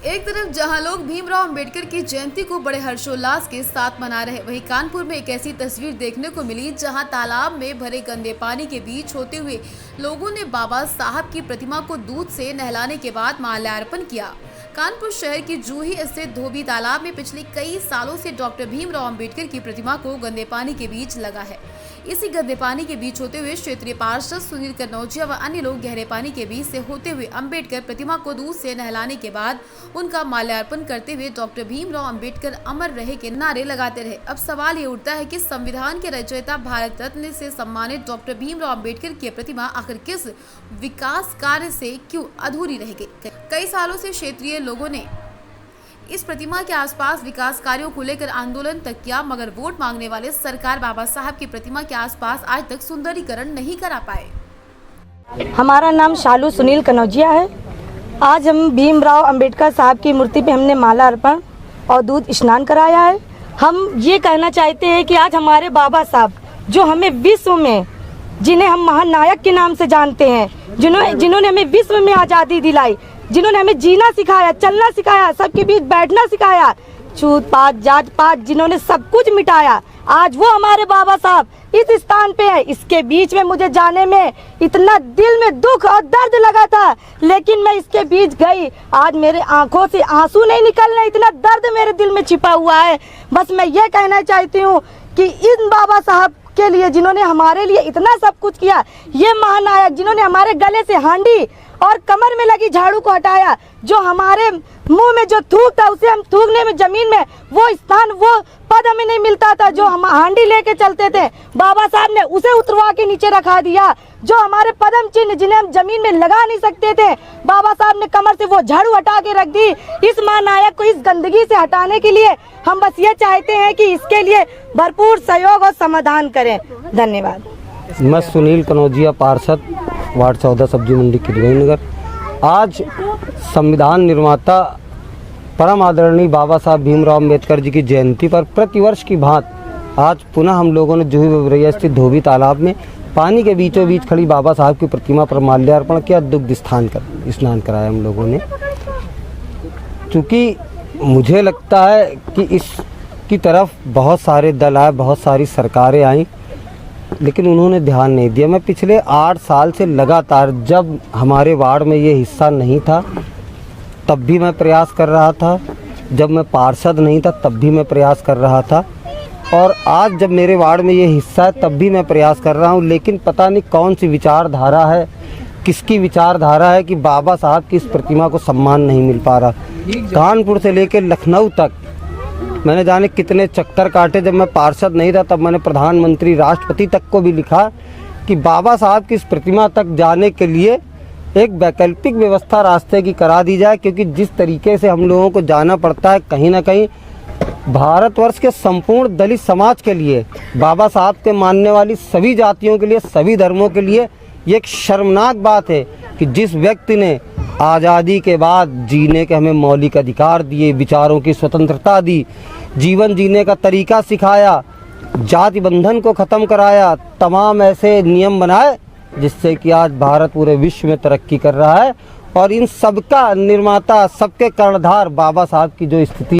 एक तरफ जहां लोग भीमराव अंबेडकर की जयंती को बड़े हर्षोल्लास के साथ मना रहे, वहीं कानपुर में एक ऐसी तस्वीर देखने को मिली जहां तालाब में भरे गंदे पानी के बीच होते हुए लोगों ने बाबा साहब की प्रतिमा को दूध से नहलाने के बाद माल्यार्पण किया। कानपुर शहर की जूही स्थित धोबी तालाब में पिछले कई सालों से डॉक्टर भीमराव अंबेडकर की प्रतिमा को गंदे पानी के बीच लगा है। इसी गंदे पानी के बीच होते हुए क्षेत्रीय पार्षद सुनील कनौजिया व अन्य लोग गहरे पानी के बीच से होते हुए अंबेडकर प्रतिमा को दूध से नहलाने के बाद उनका माल्यार्पण करते हुए डॉक्टर भीमराव अंबेडकर अमर रहे के नारे लगाते रहे। अब सवाल ये उठता है कि संविधान के रचयिता भारत रत्न से सम्मानित डॉक्टर भीमराव अंबेडकर की प्रतिमा आखिर किस विकास कार्य से क्यों अधूरी रह गई। कई सालों से क्षेत्रीय लोगों ने इस प्रतिमा के आसपास विकास कार्यों को लेकर आंदोलन तक किया, मगर वोट मांगने वाले सरकार बाबा साहब की प्रतिमा के आसपास आज तक सुंदरीकरण नहीं करा पाए। हमारा नाम शालू सुनील कनौजिया है। आज हम भीमराव अंबेडकर साहब की मूर्ति पे हमने माला अर्पण और दूध स्नान कराया है। हम ये कहना चाहते हैं कि आज हमारे बाबा साहब जो हमें विश्व में, जिन्हें हम महानायक के नाम से जानते हैं, जिन्होंने हमें विश्व में आज़ादी दिलाई, जिन्होंने हमें जीना सिखाया, चलना सिखाया, सबके बीच बैठना सिखाया, छूत पात जात पात, जिन्होंने सब कुछ मिटाया, आज वो हमारे बाबा साहब इस स्थान पे है। इसके बीच में मुझे जाने में इतना दिल में दुख और दर्द लगा था, लेकिन मैं इसके बीच गई। आज मेरे आंखों से आंसू नहीं निकल रहे, इतना दर्द मेरे दिल में छिपा हुआ है। बस मैं ये कहना चाहती हूँ कि इन बाबा साहब के लिए, जिन्होंने हमारे लिए इतना सब कुछ किया, ये महानायक जिन्होंने हमारे गले से हांडी और कमर में लगी झाड़ू को हटाया, जो हमारे मुंह में जो थूक था उसे हम थूकने में, जमीन में वो स्थान, वो पद हमें नहीं मिलता था, जो हम हांडी लेके चलते थे, बाबा साहब ने उसे उतरवा के नीचे रखा दिया। जो हमारे पदम चिन्ह जिन्हें हम जमीन में लगा नहीं सकते थे, बाबा साहब ने कमर से वो झाड़ू हटा के रख दी। इस महानायक को इस गंदगी से हटाने के लिए हम बस ये चाहते हैं कि इसके लिए भरपूर सहयोग और समाधान करें। धन्यवाद। मैं सुनील कनौजिया, पार्षद, वार्ड 14, सब्जी मंडी नगर। आज संविधान निर्माता परम आदरणीय बाबा साहब भीमराव अंबेडकर जी की जयंती पर प्रतिवर्ष की भांति आज पुनः हम लोगों ने जूही बबरैया स्थित धोबी तालाब में पानी के बीचों बीच खड़ी बाबा साहब की प्रतिमा पर माल्यार्पण किया, दुग्ध स्नान कराया हम लोगों ने। चूँकि मुझे लगता है कि इसकी तरफ बहुत सारे दल आए, बहुत सारी सरकारें आईं, लेकिन उन्होंने ध्यान नहीं दिया। मैं पिछले 8 साल से लगातार, जब हमारे वार्ड में ये हिस्सा नहीं था तब भी मैं प्रयास कर रहा था, जब मैं पार्षद नहीं था तब भी मैं प्रयास कर रहा था, और आज जब मेरे वार्ड में ये हिस्सा है तब भी मैं प्रयास कर रहा हूँ। लेकिन पता नहीं कौन सी विचारधारा है, किसकी विचारधारा है कि बाबा साहब की इस प्रतिमा को सम्मान नहीं मिल पा रहा। कानपुर से लेकर लखनऊ तक मैंने जाने कितने चक्कर काटे। जब मैं पार्षद नहीं था तब मैंने प्रधानमंत्री, राष्ट्रपति तक को भी लिखा कि बाबा साहब की इस प्रतिमा तक जाने के लिए एक वैकल्पिक व्यवस्था रास्ते की करा दी जाए, क्योंकि जिस तरीके से हम लोगों को जाना पड़ता है, कहीं ना कहीं भारतवर्ष के संपूर्ण दलित समाज के लिए, बाबा साहब के मानने वाली सभी जातियों के लिए, सभी धर्मों के लिए ये एक शर्मनाक बात है कि जिस व्यक्ति ने आज़ादी के बाद जीने के हमें मौलिक अधिकार दिए, विचारों की स्वतंत्रता दी, जीवन जीने का तरीका सिखाया, जाति बंधन को ख़त्म कराया, तमाम ऐसे नियम बनाए जिससे कि आज भारत पूरे विश्व में तरक्की कर रहा है, और इन सबका निर्माता, सबके कर्णधार बाबा साहब की जो स्थिति